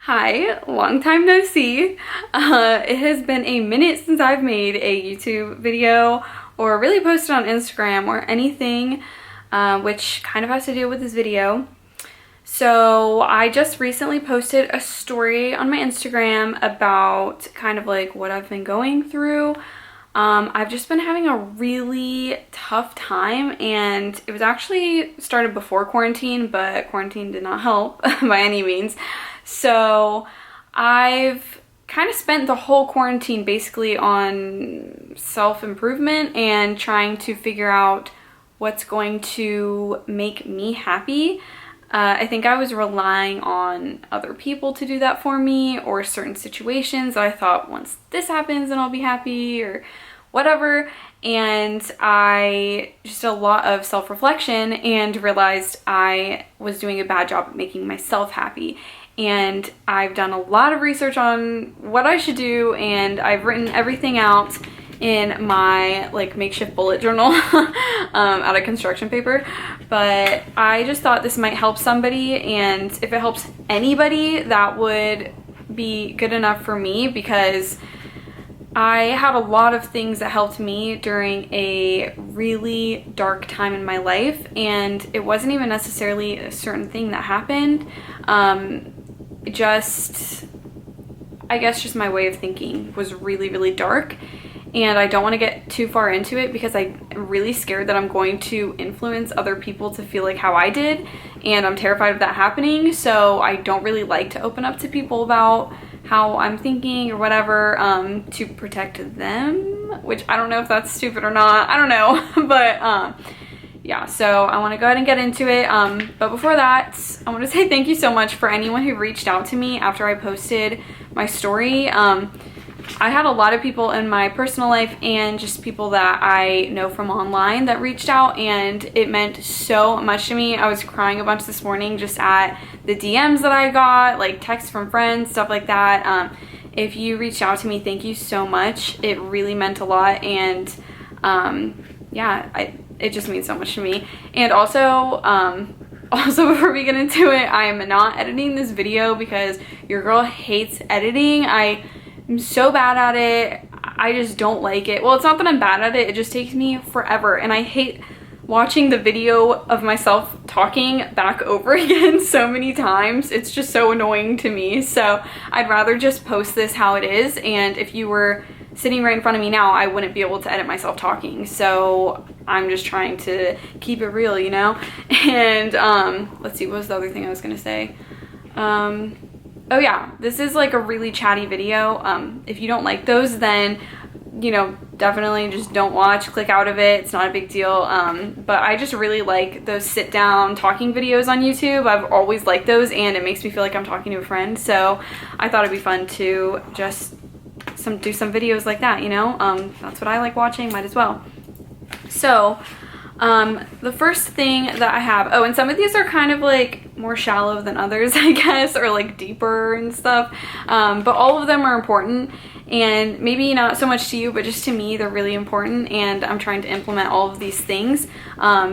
Hi, long time no see. It has been a minute since I've made a YouTube video or really posted on Instagram or anything, which kind of has to do with this video. So I just recently posted a story on my Instagram about kind of like what I've been going through. I've just been having a really tough time, and it was actually started before quarantine, but quarantine did not help by any means. So I've kind of spent the whole quarantine basically on self-improvement and trying to figure out what's going to make me happy. I think I was relying on other people to do that for me, or certain situations. I thought once this happens then I'll be happy or whatever. And I just did a lot of self-reflection and realized I was doing a bad job at making myself happy. And I've done a lot of research on what I should do, and I've written everything out in my like makeshift bullet journal out of construction paper. But I just thought this might help somebody, and if it helps anybody, that would be good enough for me, because I had a lot of things that helped me during a really dark time in my life, and it wasn't even necessarily a certain thing that happened. I guess just my way of thinking was really, really dark, and I don't want to get too far into it because I'm really scared that I'm going to influence other people to feel like how I did, and I'm terrified of that happening. So I don't really like to open up to people about how I'm thinking or whatever, to protect them, which I don't know if that's stupid or not. I don't know. But yeah, so I want to go ahead and get into it. But before that, I want to say thank you so much for anyone who reached out to me after I posted my story. I had a lot of people in my personal life and just people that I know from online that reached out, and it meant so much to me. I was crying a bunch this morning just at the DMs that I got, like texts from friends, stuff like that. If you reached out to me, thank you so much. It really meant a lot, and yeah, it just means so much to me. And also before we get into it, I am not editing this video because your girl hates editing. I'm so bad at it. I just don't like it. Well, it's not that I'm bad at it. It just takes me forever. And I hate watching the video of myself talking back over again so many times. It's just so annoying to me. So I'd rather just post this how it is. And if you were sitting right in front of me now, I wouldn't be able to edit myself talking. So I'm just trying to keep it real, you know? And let's see, what was the other thing I was gonna say? Oh yeah, this is like a really chatty video. If you don't like those, then, you know, definitely just don't watch, click out of it. It's not a big deal. But I just really like those sit down talking videos on YouTube. I've always liked those, and it makes me feel like I'm talking to a friend. So I thought it'd be fun to just do some videos like that, you know? That's what I like watching, might as well. So the first thing that I have, oh, and some of these are kind of like more shallow than others, I guess, or like deeper and stuff, but all of them are important, and maybe not so much to you, but just to me they're really important, and I'm trying to implement all of these things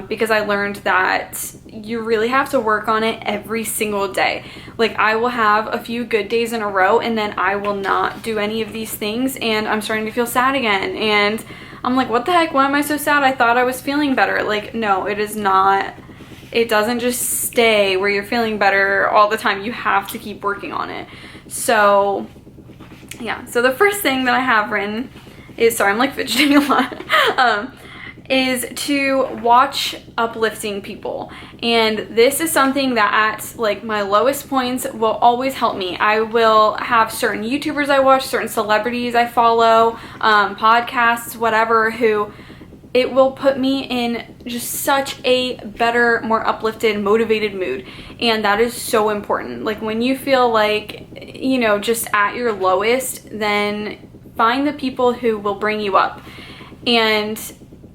because I learned that you really have to work on it every single day. Like, I will have a few good days in a row, and then I will not do any of these things, and I'm starting to feel sad again, and I'm like, what the heck, why am I so sad? I thought I was feeling better. Like, no, it is not. It doesn't just stay where you're feeling better all the time. You have to keep working on it. So yeah, so the first thing that I have written is, sorry, I'm like fidgeting a lot, is to watch uplifting people. And this is something that at like my lowest points will always help me. I will have certain YouTubers I watch, certain celebrities I follow, podcasts, whatever, who it will put me in just such a better, more uplifted, motivated mood. And that is so important. Like, when you feel like, you know, just at your lowest, then find the people who will bring you up. And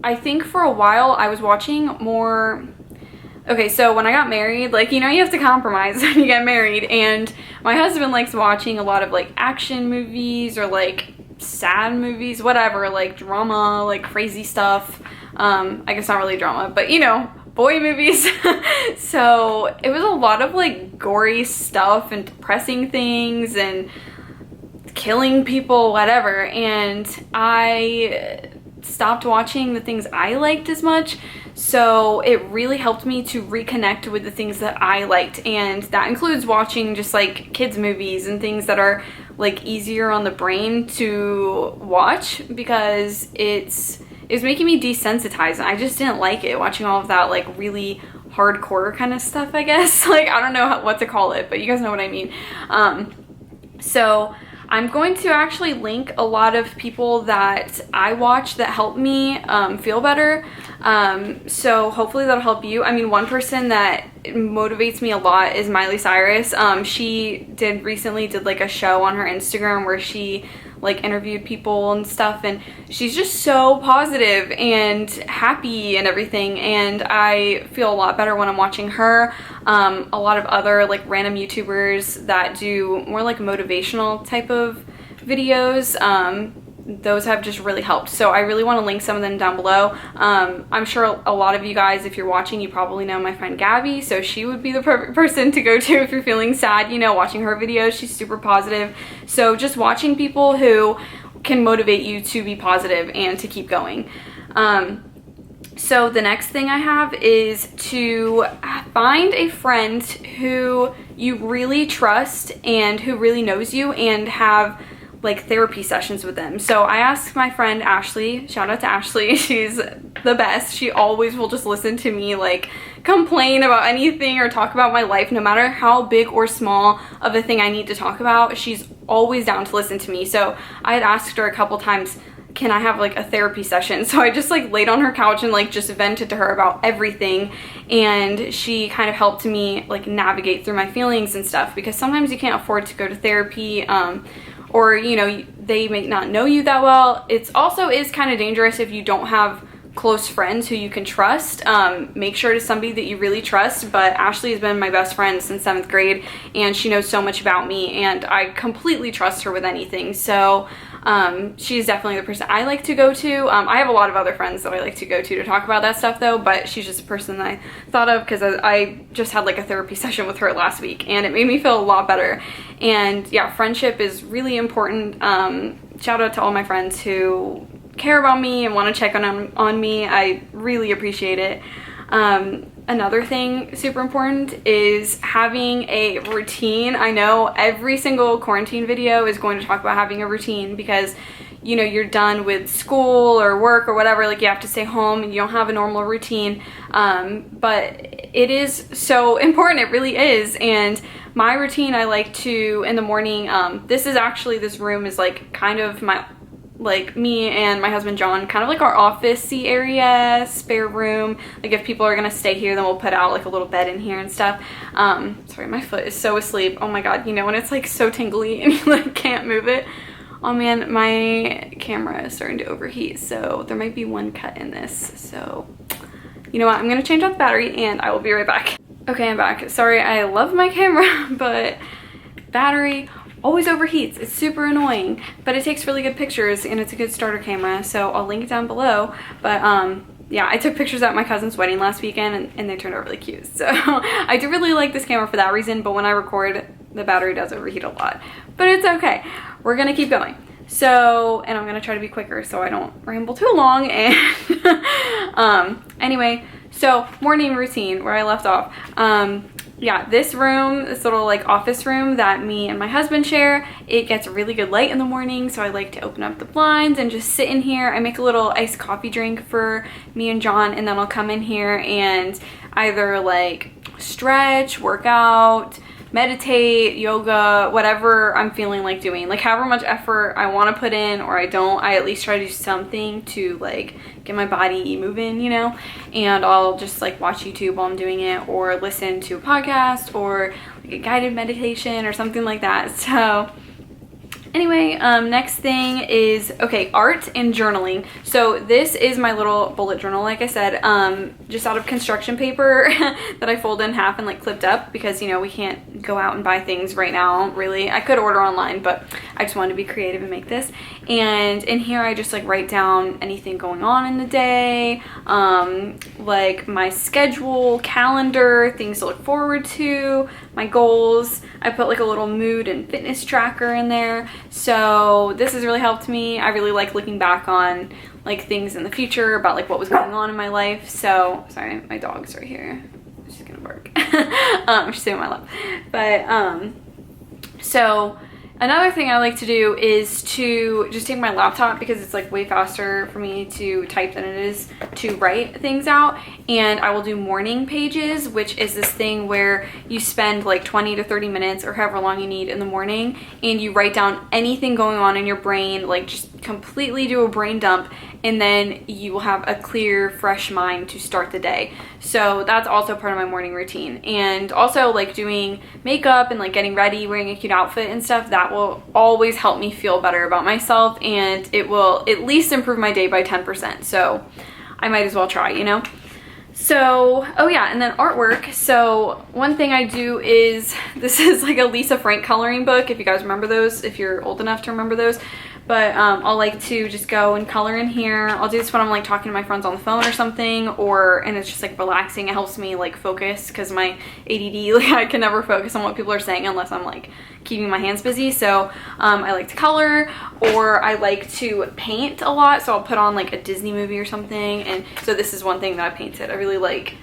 I think for a while I was watching more, okay, so when I got married, like, you know, you have to compromise when you get married, and my husband likes watching a lot of like action movies or like sad movies, whatever, like drama, like crazy stuff. I guess not really drama, but you know, boy movies. So it was a lot of like gory stuff and depressing things and killing people, whatever, and I stopped watching the things I liked as much. So it really helped me to reconnect with the things that I liked, and that includes watching just like kids movies and things that are like easier on the brain to watch, because it's making me desensitized, and I just didn't like it, watching all of that like really hardcore kind of stuff, I guess. Like, I don't know what to call it, but you guys know what I mean. So I'm going to actually link a lot of people that I watch that help me feel better. So hopefully that'll help you. I mean, one person that motivates me a lot is Miley Cyrus. She recently did like a show on her Instagram where she like interviewed people and stuff, and she's just so positive and happy and everything, and I feel a lot better when I'm watching her. A lot of other like random YouTubers that do more like motivational type of videos, those have just really helped. So I really want to link some of them down below. I'm sure a lot of you guys, if you're watching, you probably know my friend Gabby, so she would be the perfect person to go to if you're feeling sad, you know, watching her videos. She's super positive. So just watching people who can motivate you to be positive and to keep going. So the next thing I have is to find a friend who you really trust and who really knows you, and have like therapy sessions with them. So I asked my friend Ashley, shout out to Ashley, she's the best. She always will just listen to me like complain about anything or talk about my life, no matter how big or small of a thing I need to talk about. She's always down to listen to me. So I had asked her a couple times, can I have like a therapy session? So I just like laid on her couch and like just vented to her about everything, and she kind of helped me like navigate through my feelings and stuff, because sometimes you can't afford to go to therapy, or you know, they may not know you that well. It's also is kind of dangerous if you don't have close friends who you can trust. Make sure it is somebody that you really trust. But Ashley has been my best friend since 7th grade, and she knows so much about me, and I completely trust her with anything. So she's definitely the person I like to go to. I have a lot of other friends that I like to go to talk about that stuff though, but she's just a person that I thought of because I just had like a therapy session with her last week, and it made me feel a lot better. And yeah, friendship is really important. Shout out to all my friends who care about me and want to check on me. I really appreciate it. Another thing super important is having a routine. I know every single quarantine video is going to talk about having a routine, because you know, you're done with school or work or whatever, like you have to stay home and you don't have a normal routine. But it is so important, it really is. And my routine, I like to, in the morning, this room is like kind of my, like me and my husband John, kind of like our office-y area, spare room. Like if people are gonna stay here, then we'll put out like a little bed in here and stuff. Sorry, my foot is so asleep. Oh my god, you know when it's like so tingly and you like can't move it? Oh man, my camera is starting to overheat, so there might be one cut in this. So you know what, I'm gonna change out the battery and I will be right back. Okay, I'm back. Sorry, I love my camera, but battery always overheats. It's super annoying, but it takes really good pictures and it's a good starter camera, so I'll link it down below. But yeah, I took pictures at my cousin's wedding last weekend and they turned out really cute. So I do really like this camera for that reason, but when I record, the battery does overheat a lot. But it's okay. We're gonna keep going. So, and I'm gonna try to be quicker so I don't ramble too long. And anyway, so morning routine, where I left off. Yeah, this room, this little like office room that me and my husband share, it gets really good light in the morning, so I like to open up the blinds and just sit in here. I make a little iced coffee drink for me and John, and then I'll come in here and either like stretch, work out, meditate, yoga, whatever I'm feeling like doing. Like however much effort I want to put in or I don't, I at least try to do something to like get my body moving, you know. And I'll just like watch YouTube while I'm doing it, or listen to a podcast or like a guided meditation or something like that. So anyway, next thing is, okay, art and journaling. So this is my little bullet journal, like I said, just out of construction paper that I fold in half and like clipped up, because you know we can't go out and buy things right now, really. I could order online, but I just wanted to be creative and make this. And in here I just like write down anything going on in the day, like my schedule, calendar, things to look forward to, my goals. I put like a little mood and fitness tracker in there. So this has really helped me. I really like looking back on like things in the future about like what was going on in my life. So sorry, my dog's right here. She's gonna bark. She's sitting on my lap. But so another thing I like to do is to just take my laptop, because it's like way faster for me to type than it is to write things out, and I will do morning pages, which is this thing where you spend like 20 to 30 minutes or however long you need in the morning, and you write down anything going on in your brain, like just completely do a brain dump, and then you will have a clear, fresh mind to start the day. So that's also part of my morning routine. And also like doing makeup and like getting ready, wearing a cute outfit and stuff, that will always help me feel better about myself, and it will at least improve my day by 10%. So I might as well try, you know? So, oh yeah, and then artwork. So one thing I do is, this is like a Lisa Frank coloring book, if you guys remember those, if you're old enough to remember those. But I'll like to just go and color in here. I'll do this when I'm like talking to my friends on the phone or something, and it's just like relaxing. It helps me like focus, because my ADD, like I can never focus on what people are saying unless I'm like keeping my hands busy. So I like to color, or I like to paint a lot. So I'll put on like a Disney movie or something. And so this is one thing that I painted. I really like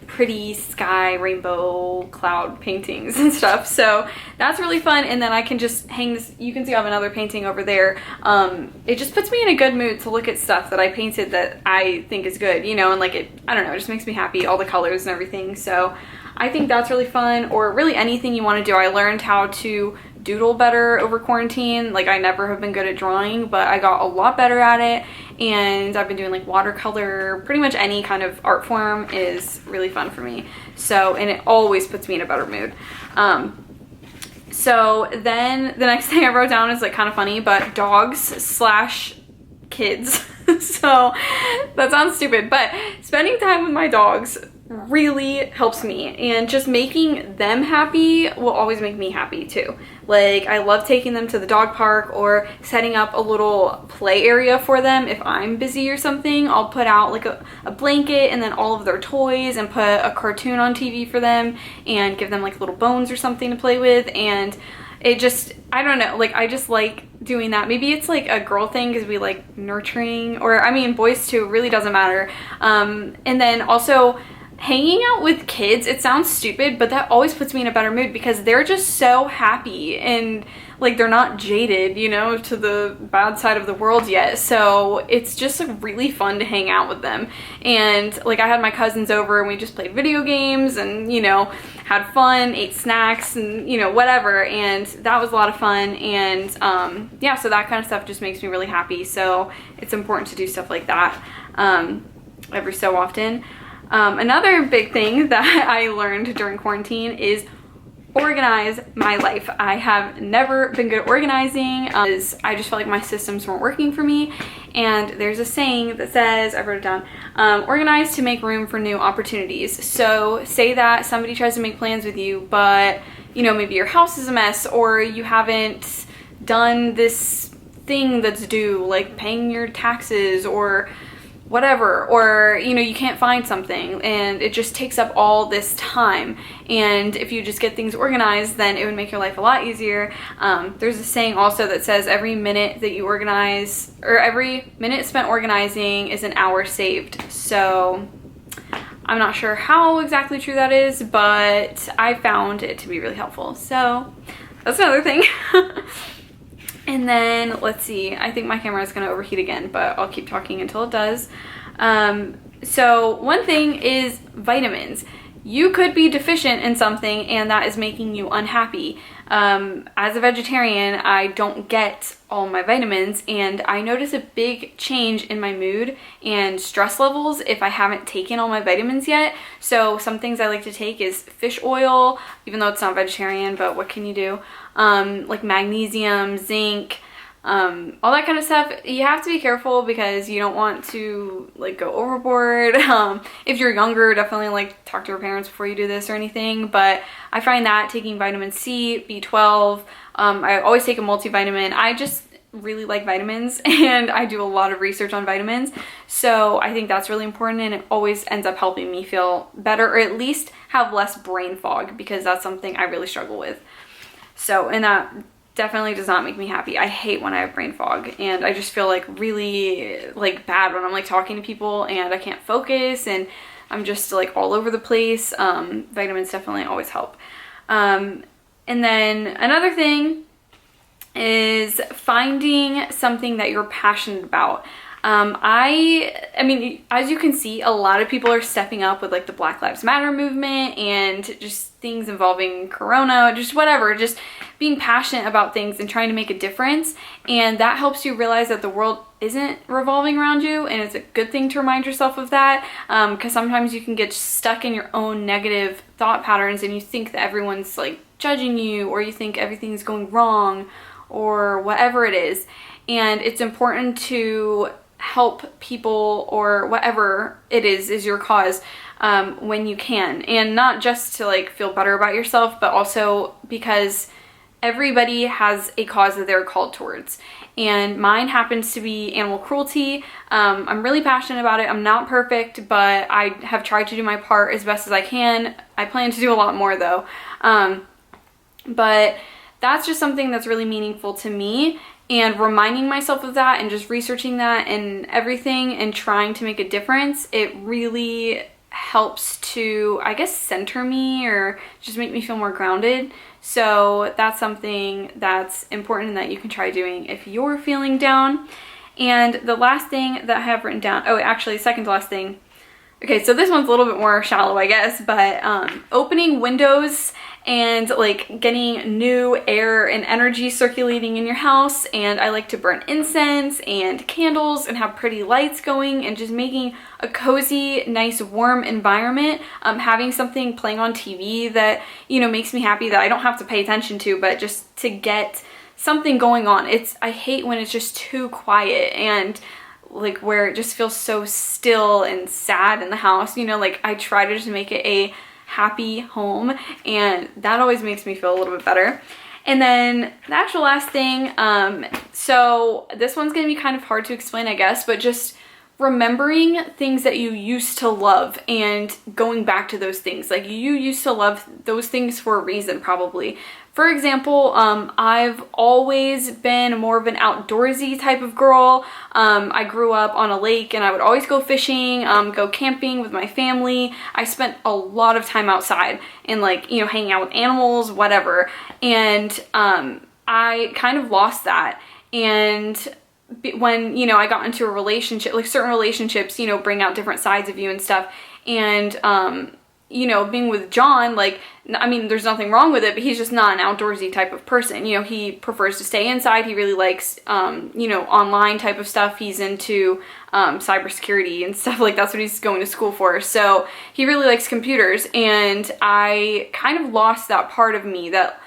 pretty sky, rainbow, cloud paintings and stuff. So that's really fun. And then I can just hang this. You can see I have another painting over there. It just puts me in a good mood to look at stuff that I painted that I think is good, you know, and like I don't know, it just makes me happy, all the colors and everything. So I think that's really fun. Or really anything you want to do. I learned how to doodle better over quarantine. Like I never have been good at drawing, but I got a lot better at it, and I've been doing like watercolor. Pretty much any kind of art form is really fun for me. So, and it always puts me in a better mood. So then the next thing I wrote down is like kind of funny, but dogs/kids. So that sounds stupid, but spending time with my dogs really helps me, and just making them happy will always make me happy too. Like I love taking them to the dog park, or setting up a little play area for them. If I'm busy or something, I'll put out like a blanket and then all of their toys, and put a cartoon on TV for them, and give them like little bones or something to play with. And it just, I don't know, like I just like doing that. Maybe it's like a girl thing because we like nurturing, or I mean boys too, it really doesn't matter. And then also hanging out with kids, it sounds stupid, but that always puts me in a better mood, because they're just so happy, and like they're not jaded, you know, to the bad side of the world yet. So it's just like, really fun to hang out with them. And like I had my cousins over, and we just played video games, and you know, had fun, ate snacks, and you know, whatever, and that was a lot of fun. And yeah, so that kind of stuff just makes me really happy. So it's important to do stuff like that every so often. Another big thing that I learned during quarantine is organize my life. I have never been good at organizing, because I just felt like my systems weren't working for me. And there's a saying that says, I wrote it down, organize to make room for new opportunities. So say that somebody tries to make plans with you, but you know, maybe your house is a mess, or you haven't done this thing that's due, like paying your taxes or whatever, or you know, you can't find something, and it just takes up all this time. And if you just get things organized, then it would make your life a lot easier. There's a saying also that says every minute that you organize, or every minute spent organizing is an hour saved. So I'm not sure how exactly true that is, but I found it to be really helpful. So that's another thing. And then, let's see, I think my camera is going to overheat again, but I'll keep talking until it does. So one thing is vitamins. You could be deficient in something, and that is making you unhappy. As a vegetarian, I don't get all my vitamins, and I notice a big change in my mood and stress levels if I haven't taken all my vitamins yet. So some things I like to take is fish oil, even though it's not vegetarian, but what can you do? Like magnesium, zinc, all that kind of stuff. You have to be careful because you don't want to like go overboard. If you're younger, definitely like talk to your parents before you do this or anything. But I find that taking vitamin C, B12, I always take a multivitamin. I just really like vitamins and I do a lot of research on vitamins, so I think that's really important, and it always ends up helping me feel better, or at least have less brain fog, because that's something I really struggle with. So, and that definitely does not make me happy. I hate when I have brain fog, and I just feel like really like bad when I'm like talking to people and I can't focus and I'm just like all over the place. Vitamins definitely always help. And then another thing is finding something that you're passionate about. I mean, as you can see, a lot of people are stepping up with like the Black Lives Matter movement and just things involving Corona, just whatever, just being passionate about things and trying to make a difference. And that helps you realize that the world isn't revolving around you, and it's a good thing to remind yourself of that, because sometimes you can get stuck in your own negative thought patterns and you think that everyone's like judging you, or you think everything's going wrong, or whatever it is. And it's important to help people, or whatever it is your cause, when you can, and not just to like feel better about yourself, but also because everybody has a cause that they're called towards, and mine happens to be animal cruelty. I'm really passionate about it. I'm not perfect, but I have tried to do my part as best as I can. I plan to do a lot more though, but that's just something that's really meaningful to me, and reminding myself of that and just researching that and everything and trying to make a difference, it really helps to, I guess, center me or just make me feel more grounded. So that's something that's important that you can try doing if you're feeling down. And the last thing that I have written down, oh, actually, second to last thing. Okay, so this one's a little bit more shallow, I guess, but opening windows and like getting new air and energy circulating in your house. And I like to burn incense and candles and have pretty lights going, and just making a cozy, nice, warm environment. Having something playing on TV that, you know, makes me happy, that I don't have to pay attention to, but just to get something going on. I hate when it's just too quiet and like where it just feels so still and sad in the house, you know. Like I try to just make it a happy home, and that always makes me feel a little bit better. And then the actual last thing, so this one's gonna be kind of hard to explain, I guess, but just remembering things that you used to love and going back to those things. Like you used to love those things for a reason, probably. For example, I've always been more of an outdoorsy type of girl. I grew up on a lake and I would always go fishing, go camping with my family. I spent a lot of time outside and like, you know, hanging out with animals, whatever. And I kind of lost that. And when, you know, I got into a relationship, like certain relationships, you know, bring out different sides of you and stuff. And, you know, being with John, like, I mean, there's nothing wrong with it, but he's just not an outdoorsy type of person. You know, he prefers to stay inside. He really likes, you know, online type of stuff. He's into cybersecurity and stuff, like that's what he's going to school for. So he really likes computers, and I kind of lost that part of me that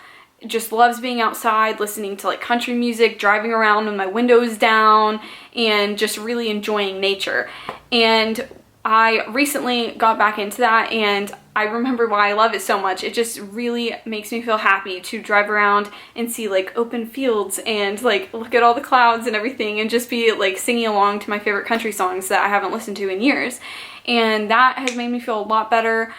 just loves being outside, listening to like country music, driving around with my windows down, and just really enjoying nature. And I recently got back into that, and I remember why I love it so much. It just really makes me feel happy to drive around and see like open fields and like look at all the clouds and everything, and just be like singing along to my favorite country songs that I haven't listened to in years. And that has made me feel a lot better.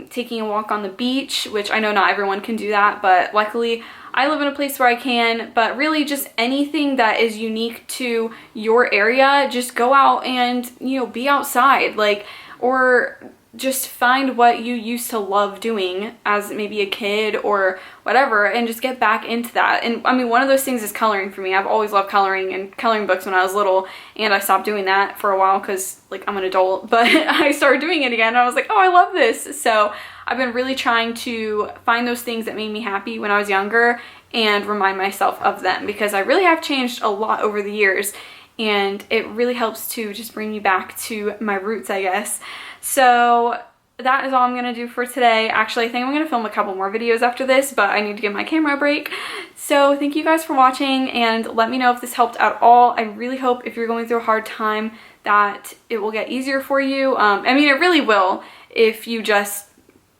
Taking a walk on the beach, which I know not everyone can do that, but luckily I live in a place where I can. But really just anything that is unique to your area, just go out and, you know, be outside, like, or just find what you used to love doing as maybe a kid or whatever, and just get back into that. And I mean, one of those things is coloring for me. I've always loved coloring and coloring books when I was little, and I stopped doing that for a while because like I'm an adult, but I started doing it again and I was like, oh, I love this. So I've been really trying to find those things that made me happy when I was younger and remind myself of them, because I really have changed a lot over the years, and it really helps to just bring me back to my roots, I guess. So that is all I'm gonna do for today. Actually, I think I'm gonna film a couple more videos after this, but I need to give my camera a break. So thank you guys for watching, and let me know if this helped at all. I really hope if you're going through a hard time that it will get easier for you. I mean, it really will if you just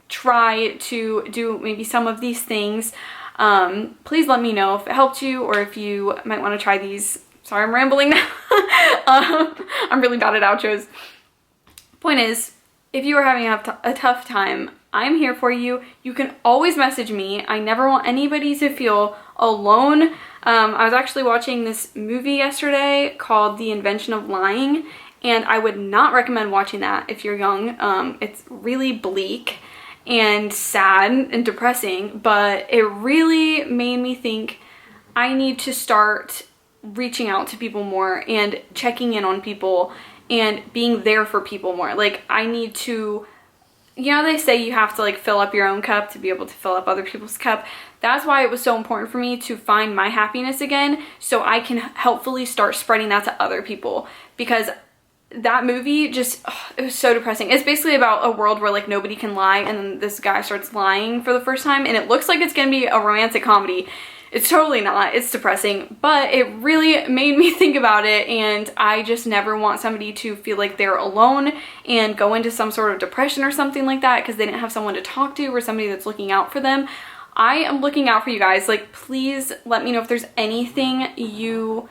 try to do maybe some of these things. Please let me know if it helped you or if you might want to try these. Sorry, I'm rambling now. I'm really bad at outros. Point is, if you are having a tough time, I'm here for you. You can always message me. I never want anybody to feel alone. I was actually watching this movie yesterday called The Invention of Lying, and I would not recommend watching that if you're young. It's really bleak and sad and depressing, but it really made me think I need to start reaching out to people more and checking in on people and being there for people more. Like, I need to, you know, they say you have to like fill up your own cup to be able to fill up other people's cup. That's why it was so important for me to find my happiness again, so I can helpfully start spreading that to other people, because that movie just, it was so depressing. It's basically about a world where like nobody can lie, and then this guy starts lying for the first time, and it looks like it's gonna be a romantic comedy. It's totally not. It's depressing, but it really made me think about it, and I just never want somebody to feel like they're alone and go into some sort of depression or something like that because they didn't have someone to talk to or somebody that's looking out for them. I am looking out for you guys. Like, please let me know if there's anything you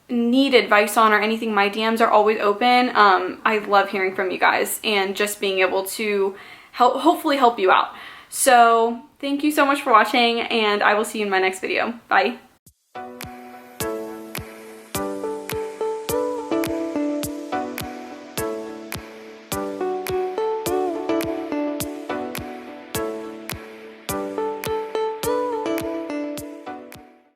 need advice on or anything. My DMs are always open. I love hearing from you guys and just being able to hopefully help you out. So thank you so much for watching, and I will see you in my next video. Bye.